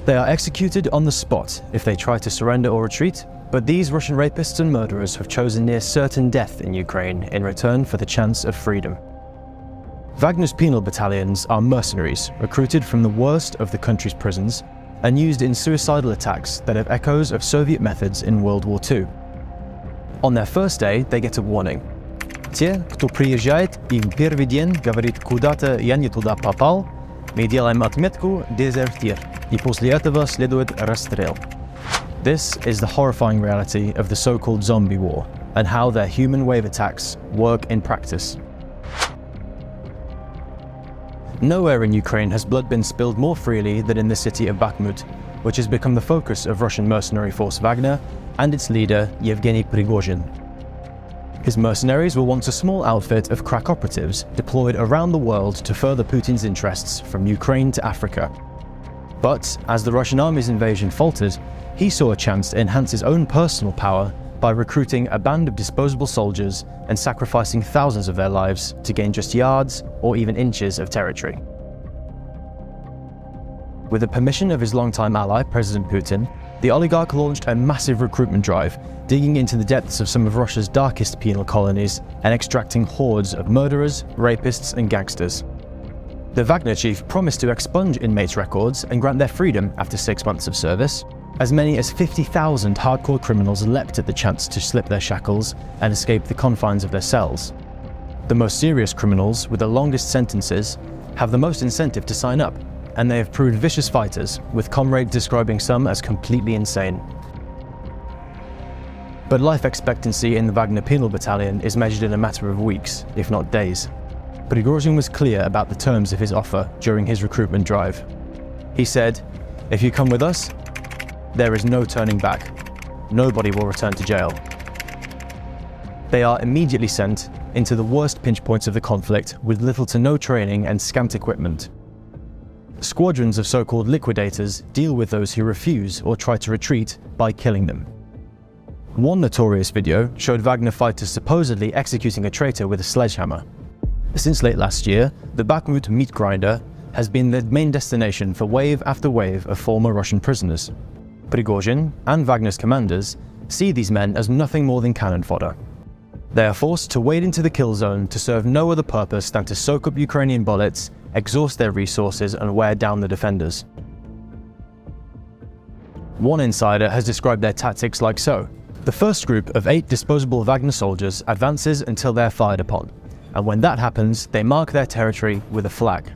They are executed on the spot if they try to surrender or retreat, but these Russian rapists and murderers have chosen near certain death in Ukraine in return for the chance of freedom. Wagner's penal battalions are mercenaries recruited from the worst of the country's prisons and used in suicidal attacks that have echoes of Soviet methods in World War II. On their first day, they get a warning. Те, кто приезжает и в первый день говорит «куда-то я не туда попал», мы делаем отметку «дезертир», и после этого следует расстрел. This is the horrifying reality of the so-called zombie war and how their human wave attacks work in practice. Nowhere in Ukraine has blood been spilled more freely than in the city of Bakhmut, which has become the focus of Russian mercenary force Wagner and its leader Yevgeny Prigozhin. His mercenaries were once a small outfit of crack operatives deployed around the world to further Putin's interests from Ukraine to Africa. But as the Russian army's invasion faltered, he saw a chance to enhance his own personal power by recruiting a band of disposable soldiers and sacrificing thousands of their lives to gain just yards or even inches of territory. With the permission of his longtime ally, President Putin, the oligarch launched a massive recruitment drive, digging into the depths of some of Russia's darkest penal colonies and extracting hordes of murderers, rapists, and gangsters. The Wagner chief promised to expunge inmates' records and grant their freedom after 6 months of service. As many as 50,000 hardcore criminals leapt at the chance to slip their shackles and escape the confines of their cells. The most serious criminals, with the longest sentences, have the most incentive to sign up, and they have proved vicious fighters, with comrades describing some as completely insane. But life expectancy in the Wagner penal battalion is measured in a matter of weeks, if not days. Prigozhin was clear about the terms of his offer during his recruitment drive. He said, "If you come with us, there is no turning back. Nobody will return to jail." They are immediately sent into the worst pinch points of the conflict with little to no training and scant equipment. Squadrons of so-called liquidators deal with those who refuse or try to retreat by killing them. One notorious video showed Wagner fighters supposedly executing a traitor with a sledgehammer. Since late last year, the Bakhmut meat grinder has been the main destination for wave after wave of former Russian prisoners. Prigozhin and Wagner's commanders see these men as nothing more than cannon fodder. They are forced to wade into the kill zone to serve no other purpose than to soak up Ukrainian bullets, exhaust their resources, and wear down the defenders. One insider has described their tactics like so. The first group of 8 disposable Wagner soldiers advances until they are fired upon, and when that happens, they mark their territory with a flag.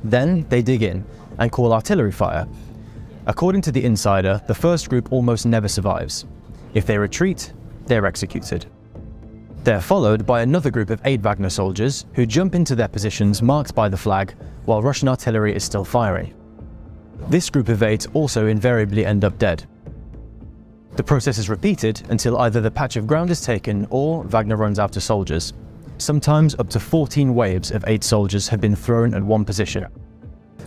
Then they dig in and call artillery fire. According to the insider, the first group almost never survives. If they retreat, they're executed. They're followed by another group of 8 Wagner soldiers who jump into their positions marked by the flag while Russian artillery is still firing. This group of 8 also invariably end up dead. The process is repeated until either the patch of ground is taken or Wagner runs out of soldiers. Sometimes up to 14 waves of 8 soldiers have been thrown at one position.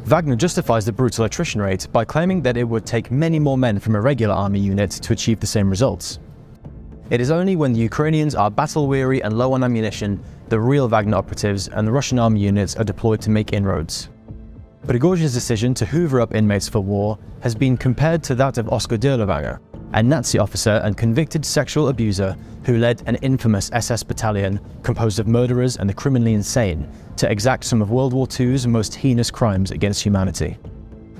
Wagner justifies the brutal attrition rate by claiming that it would take many more men from a regular army unit to achieve the same results. It is only when the Ukrainians are battle-weary and low on ammunition that real Wagner operatives and the Russian army units are deployed to make inroads. Prigozhin's decision to hoover up inmates for war has been compared to that of Oskar Dirlewanger, a Nazi officer and convicted sexual abuser who led an infamous SS battalion composed of murderers and the criminally insane to exact some of World War II's most heinous crimes against humanity.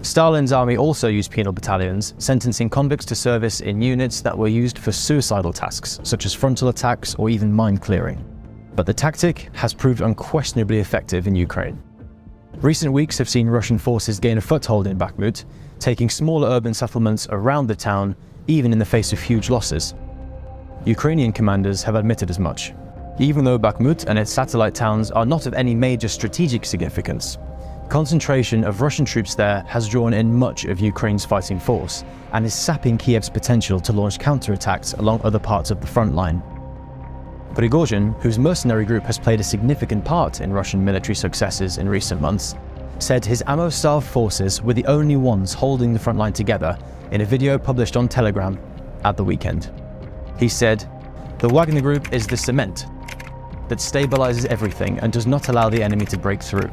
Stalin's army also used penal battalions, sentencing convicts to service in units that were used for suicidal tasks, such as frontal attacks or even mine clearing. But the tactic has proved unquestionably effective in Ukraine. Recent weeks have seen Russian forces gain a foothold in Bakhmut, taking smaller urban settlements around the town, even in the face of huge losses. Ukrainian commanders have admitted as much. Even though Bakhmut and its satellite towns are not of any major strategic significance, concentration of Russian troops there has drawn in much of Ukraine's fighting force and is sapping Kiev's potential to launch counterattacks along other parts of the front line. Prigozhin, whose mercenary group has played a significant part in Russian military successes in recent months, said his ammo-starved forces were the only ones holding the front line together in a video published on Telegram at the weekend. He said, "The Wagner group is the cement that stabilizes everything and does not allow the enemy to break through."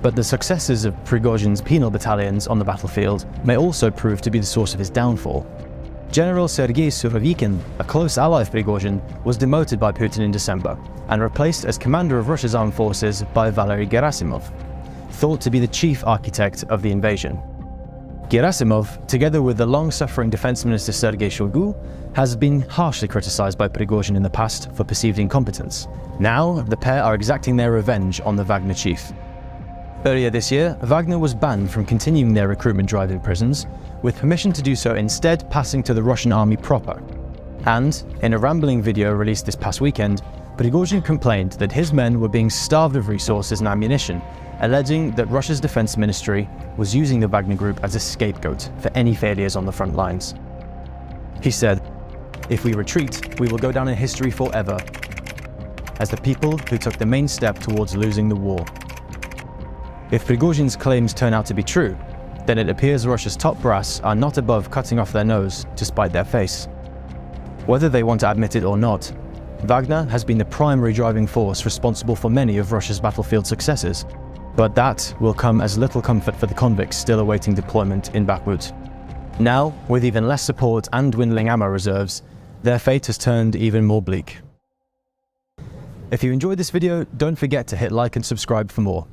But the successes of Prigozhin's penal battalions on the battlefield may also prove to be the source of his downfall. General Sergei Surovikin, a close ally of Prigozhin, was demoted by Putin in December and replaced as commander of Russia's armed forces by Valery Gerasimov, thought to be the chief architect of the invasion. Gerasimov, together with the long-suffering defense minister Sergei Shoigu, has been harshly criticized by Prigozhin in the past for perceived incompetence. Now, the pair are exacting their revenge on the Wagner chief. Earlier this year, Wagner was banned from continuing their recruitment drive in prisons, with permission to do so instead passing to the Russian army proper. And, in a rambling video released this past weekend, Prigozhin complained that his men were being starved of resources and ammunition, alleging that Russia's defense ministry was using the Wagner group as a scapegoat for any failures on the front lines. He said, "If we retreat, we will go down in history forever as the people who took the main step towards losing the war." If Prigozhin's claims turn out to be true, then it appears Russia's top brass are not above cutting off their nose to spite their face. Whether they want to admit it or not, Wagner has been the primary driving force responsible for many of Russia's battlefield successes, but that will come as little comfort for the convicts still awaiting deployment in Bakhmut. Now, with even less support and dwindling ammo reserves, their fate has turned even more bleak. If you enjoyed this video, don't forget to hit like and subscribe for more.